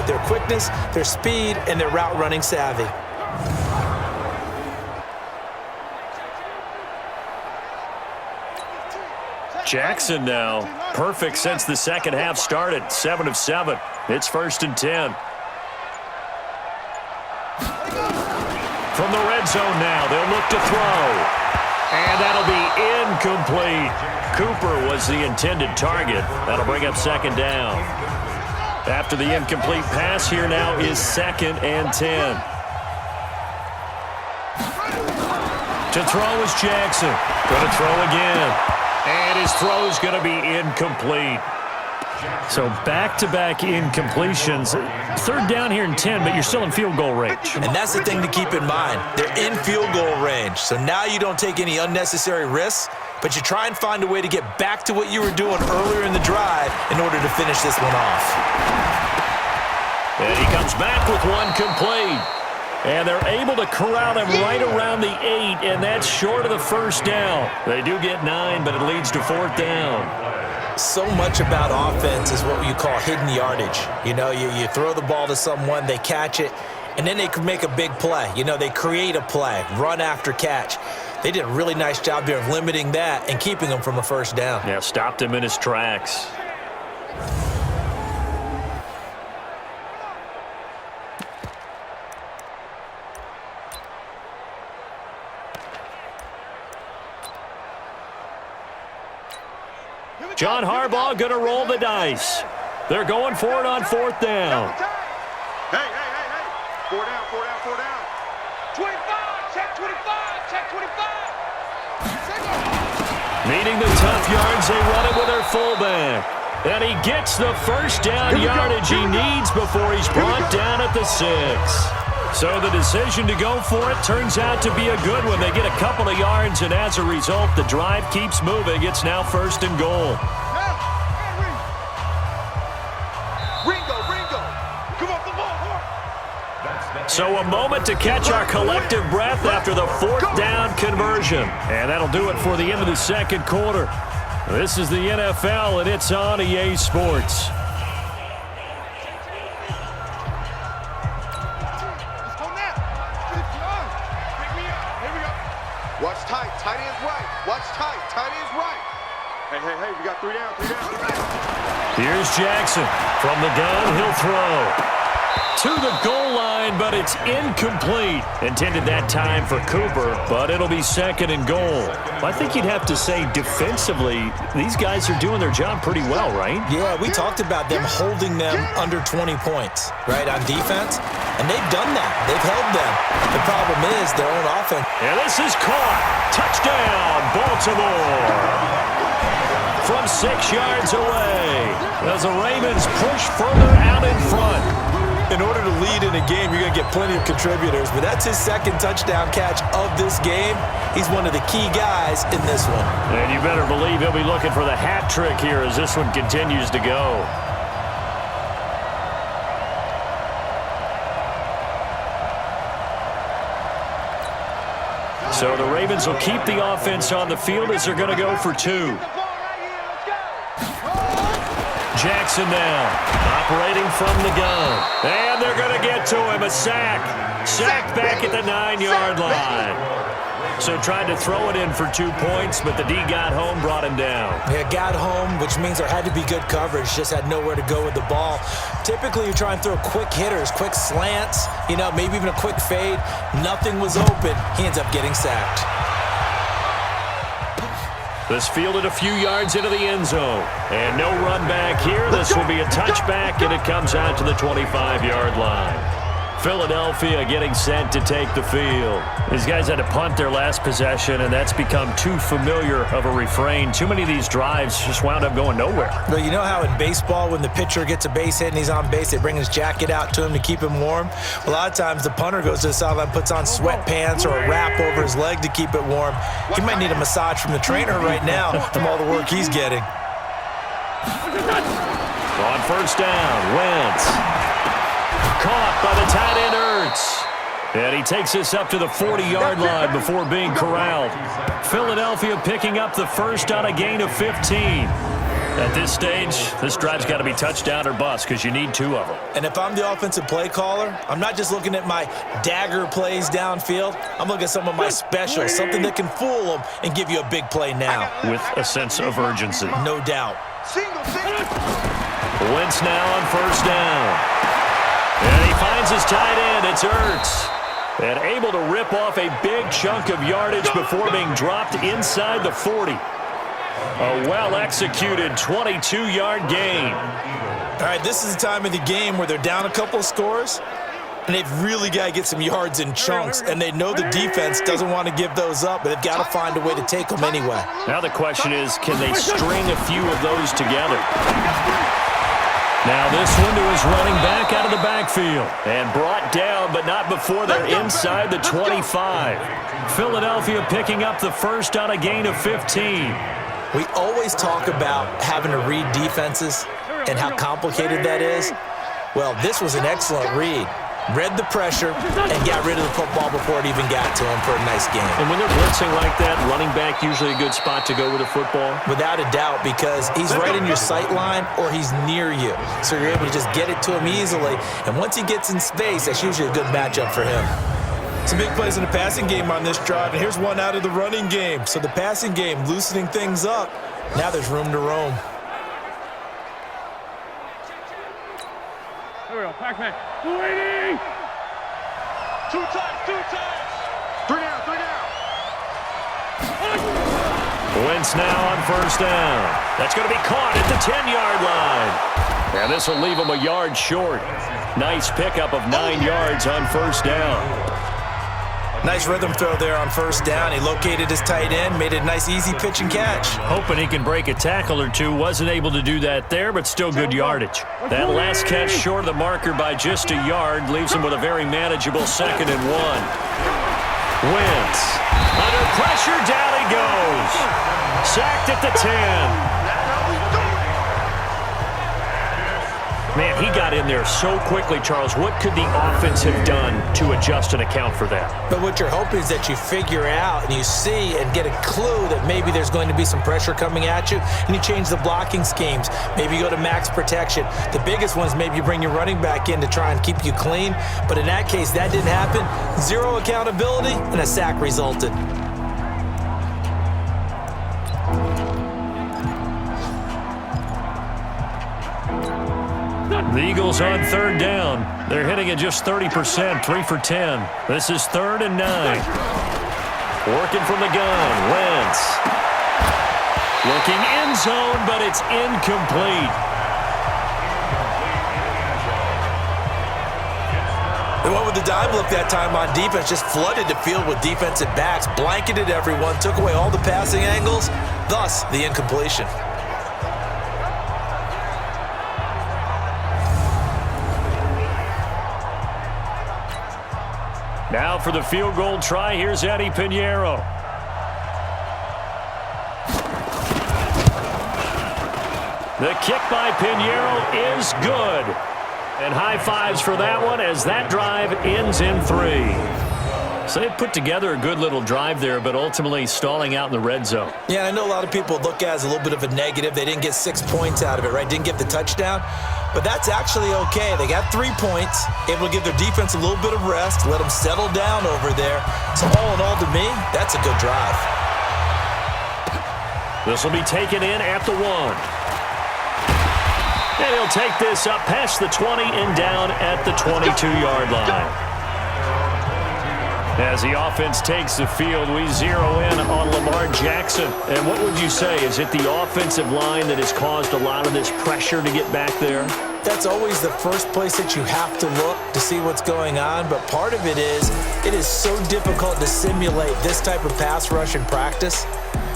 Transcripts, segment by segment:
with their quickness, their speed, and their route running savvy. Jackson now. Perfect since the second half started. 7 of 7. It's 1st and 10. From the red zone now, they'll look to throw. And that'll be incomplete. Cooper was the intended target. That'll bring up 2nd down. After the incomplete pass, here now is 2nd and 10. To throw is Jackson. Going to throw again. And his throw's going to be incomplete. So back-to-back incompletions. 3rd down here and 10, but you're still in field goal range. And that's the thing to keep in mind. They're in field goal range. So now you don't take any unnecessary risks, but you try and find a way to get back to what you were doing earlier in the drive in order to finish this one off. And he comes back with one complete. And they're able to corral him right around the 8, and that's short of the 1st down. They do get 9, but it leads to 4th down. So much about offense is what you call hidden yardage. You know, you throw the ball to someone, they catch it, and then they can make a big play. You know, they create a play, run after catch. They did a really nice job here of limiting that and keeping him from a 1st down. Yeah, stopped him in his tracks. John Harbaugh going to roll the dice. They're going for it on 4th down. Hey. 4 down. 25, check 25. Meeting the tough yards, they run it with their fullback. And he gets the 1st down yardage he needs before he's brought down at the 6. So the decision to go for it turns out to be a good one. They get a couple of yards, and as a result, the drive keeps moving. It's now 1st and goal. Ringo. Come off the ball. So a moment to catch our collective breath after the 4th down conversion. And that'll do it for the end of the 2nd quarter. This is the NFL, and it's on EA Sports. Watch tight ends right. Watch tight ends right. Hey, we got 3 down. Here's Jackson. From the gun, he'll throw. To the goal line, but it's incomplete. Intended that time for Cooper, but it'll be 2nd and goal. I think you'd have to say defensively, these guys are doing their job pretty well, right? Yeah, we talked about them holding them under 20 points, right, on defense. And they've done that. They've held them. The problem is their own offense. And this is caught. Touchdown, Baltimore. From 6 yards away, as the Ravens push further out in front. In order to lead in a game, you're going to get plenty of contributors, but that's his 2nd touchdown catch of this game. He's one of the key guys in this one. And you better believe he'll be looking for the hat trick here as this one continues to go. So the Ravens will keep the offense on the field as they're going to go for 2. Jackson now, operating from the gun. And they're going to get to him, a sack. Sacked back at the 9-yard line. So tried to throw it in for 2 points, but the D got home, brought him down. Yeah, got home, which means there had to be good coverage. Just had nowhere to go with the ball. Typically, you try and throw quick hitters, quick slants, you know, maybe even a quick fade. Nothing was open. He ends up getting sacked. This fielded a few yards into the end zone. And no run back here. This will be a touchback, and it comes out to the 25-yard line. Philadelphia getting set to take the field. These guys had to punt their last possession, and that's become too familiar of a refrain. Too many of these drives just wound up going nowhere. Well, you know how in baseball, when the pitcher gets a base hit and he's on base, they bring his jacket out to him to keep him warm? Well, a lot of times the punter goes to the sideline, puts on sweatpants or a wrap over his leg to keep it warm. He might need a massage from the trainer right now from all the work he's getting. On first down, Wentz. Caught by the tight end, Ertz. And he takes this up to the 40-yard line before being corralled. Philadelphia picking up the first on a gain of 15. At this stage, this drive's got to be touchdown or bust because you need 2 of them. And if I'm the offensive play caller, I'm not just looking at my dagger plays downfield. I'm looking at some of my specials, something that can fool them and give you a big play now. With a sense of urgency. No doubt. Wentz now on first down. And he finds his tight end. It's Ertz. And able to rip off a big chunk of yardage before being dropped inside the 40. A well-executed 22-yard gain. All right, this is the time of the game where they're down a couple of scores, and they've really got to get some yards in chunks, and they know the defense doesn't want to give those up, but they've got to find a way to take them anyway. Now the question is, can they string a few of those together? Now this one to his running back out of the backfield. And brought down, but not before they're inside the 25. Philadelphia picking up the first on a gain of 15. We always talk about having to read defenses and how complicated that is. Well, this was an excellent read. Read the pressure and got rid of the football before it even got to him for a nice game. And when they're blitzing like that, running back usually a good spot to go with the football? Without a doubt, because he's right in your sight line or he's near you. So you're able to just get it to him easily. And once he gets in space, that's usually a good matchup for him. Some big plays in the passing game on this drive, and here's one out of the running game. So the passing game loosening things up. Now there's room to roam. Here we go, Pac-Man. 280! 2 times! 3 down! Wentz now on first down. That's going to be caught at the 10-yard line. And this will leave him a yard short. Nice pickup of 9 yards on first down. Nice rhythm throw there on first down. He located his tight end, made it a nice easy pitch and catch. Hoping he can break a tackle or two. Wasn't able to do that there, but still good yardage. That last catch short of the marker by just a yard leaves him with a very manageable 2nd and 1. Wentz under pressure, down he goes. Sacked at the 10. Man, he got in there so quickly, Charles. What could the offense have done to adjust and account for that? But what you're hoping is that you figure out and you see and get a clue that maybe there's going to be some pressure coming at you, and you change the blocking schemes. Maybe you go to max protection. The biggest one is maybe you bring your running back in to try and keep you clean. But in that case, that didn't happen. 0 accountability, and a sack resulted. The Eagles on 3rd down. They're hitting at just 30%, 3 for 10. This is 3rd and 9. Working from the gun, Wentz. Looking end zone, but it's incomplete. They went with the dime look that time on defense, just flooded the field with defensive backs, blanketed everyone, took away all the passing angles, thus the incompletion. Now for the field goal try, here's Eddie Pinheiro. The kick by Pinheiro is good. And high fives for that one as that drive ends in 3. So they put together a good little drive there, but ultimately stalling out in the red zone. Yeah, I know a lot of people look at it as a little bit of a negative. They didn't get 6 points out of it, right? Didn't get the touchdown. But that's actually okay. They got 3 points, able to give their defense a little bit of rest, let them settle down over there. So all in all, to me, that's a good drive. This will be taken in at the 1. And he'll take this up past the 20 and down at the 22-yard line. As the offense takes the field, we zero in on Lamar Jackson. And what would you say? Is it the offensive line that has caused a lot of this pressure to get back there? That's always the first place that you have to look to see what's going on. But part of it is so difficult to simulate this type of pass rush in practice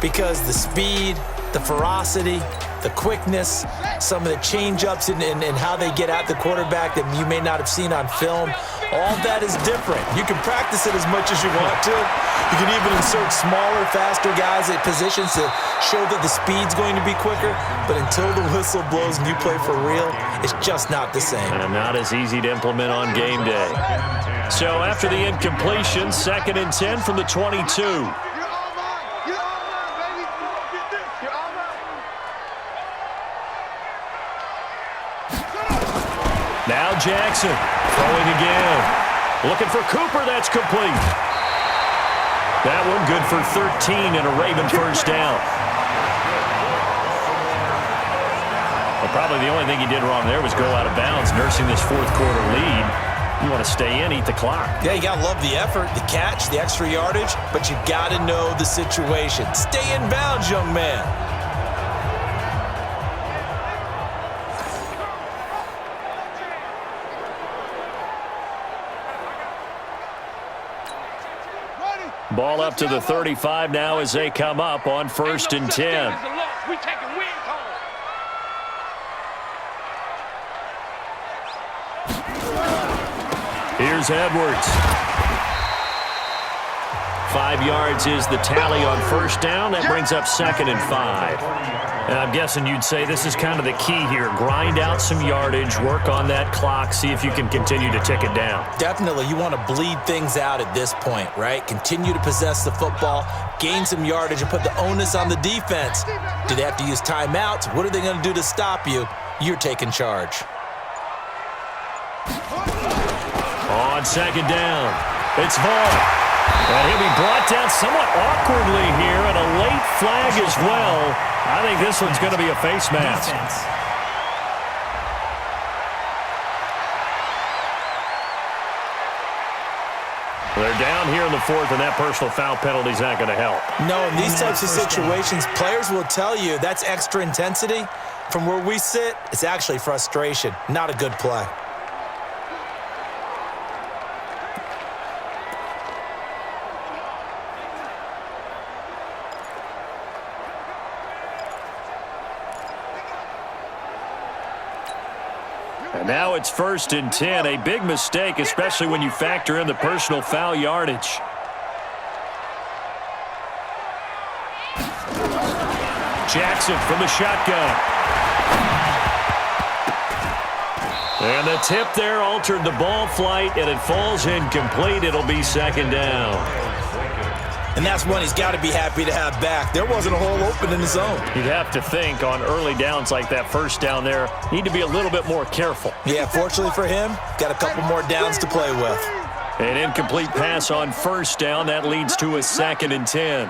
because the speed, the ferocity, the quickness, some of the change-ups and how they get at the quarterback that you may not have seen on film, all that is different. You can practice it as much as you want to. You can even insert smaller, faster guys at positions to show that the speed's going to be quicker. But until the whistle blows and you play for real, it's just not the same. And not as easy to implement on game day. So after the incompletion, 2nd and 10 from the 22. Now Jackson throwing again. Looking for Cooper. That's complete. That one good for 13 and a Raven first down. Well, probably the only thing he did wrong there was go out of bounds, nursing this fourth quarter lead. You want to stay in, eat the clock. Yeah, you got to love the effort, the catch, the extra yardage, but you got to know the situation. Stay in bounds, young man. Ball up to the 35 now as they come up on 1st and 10. We taking wins home. Here's Edwards. 5 yards is the tally on first down. That brings up 2nd and 5. And I'm guessing you'd say this is kind of the key here. Grind out some yardage, work on that clock, see if you can continue to tick it down. Definitely. You want to bleed things out at this point, right? Continue to possess the football, gain some yardage, and put the onus on the defense. Do they have to use timeouts? What are they going to do to stop you? You're taking charge. On 2nd down, it's Vaughn. And he'll be brought down somewhat awkwardly here, and a late flag as well. I think this one's going to be a face mask. They're down here in the 4th, and that personal foul penalty is not going to help. No, in these types of situations, players will tell you that's extra intensity. From where we sit, it's actually frustration, not a good play. And now it's 1st and 10, a big mistake, especially when you factor in the personal foul yardage. Jackson from the shotgun. And the tip there altered the ball flight, and it falls incomplete. It'll be 2nd down. And that's one he's got to be happy to have back. There wasn't a hole open in the zone. You'd have to think on early downs like that first down there, need to be a little bit more careful. Yeah, fortunately for him, got a couple more downs to play with. An incomplete pass on first down. That leads to a 2nd and 10.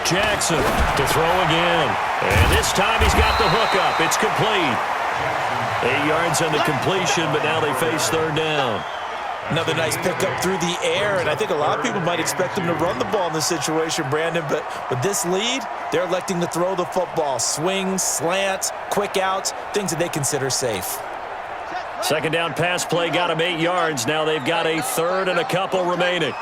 Jackson to throw again. And this time he's got the hook up. It's complete. 8 yards on the completion, but now they face 3rd down. Another nice pickup through the air, and I think a lot of people might expect them to run the ball in this situation, Brandon, but with this lead, they're electing to throw the football. Swings, slants, quick outs, things that they consider safe. 2nd down pass play got them 8 yards. Now they've got a 3rd and a couple remaining.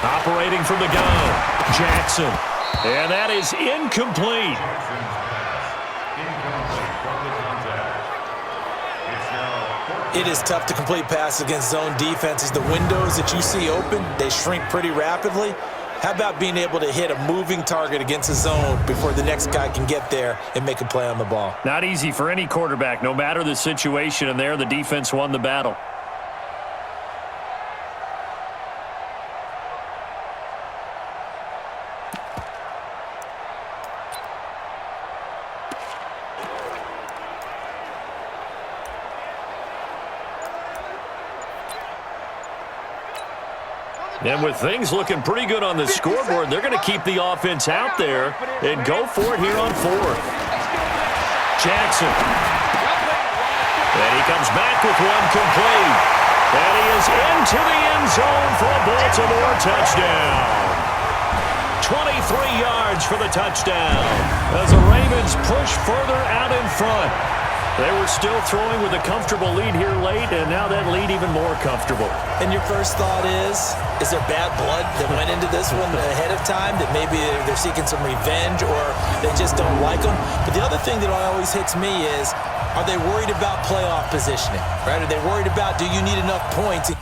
Operating from the gun, Jackson. And that is incomplete. It is tough to complete passes against zone defenses. The windows that you see open, they shrink pretty rapidly. How about being able to hit a moving target against a zone before the next guy can get there and make a play on the ball? Not easy for any quarterback, no matter the situation, and there the defense won the battle. And with things looking pretty good on the scoreboard, they're going to keep the offense out there and go for it here on 4th. Jackson. And he comes back with one complete. And he is into the end zone for a Baltimore touchdown. 23 yards for the touchdown as the Ravens push further out in front. They were still throwing with a comfortable lead here late, and now that lead even more comfortable. And your first thought is there bad blood that went into this one ahead of time, that maybe they're seeking some revenge or they just don't like them? But the other thing that always hits me is, are they worried about playoff positioning, right? Are they worried about, do you need enough points?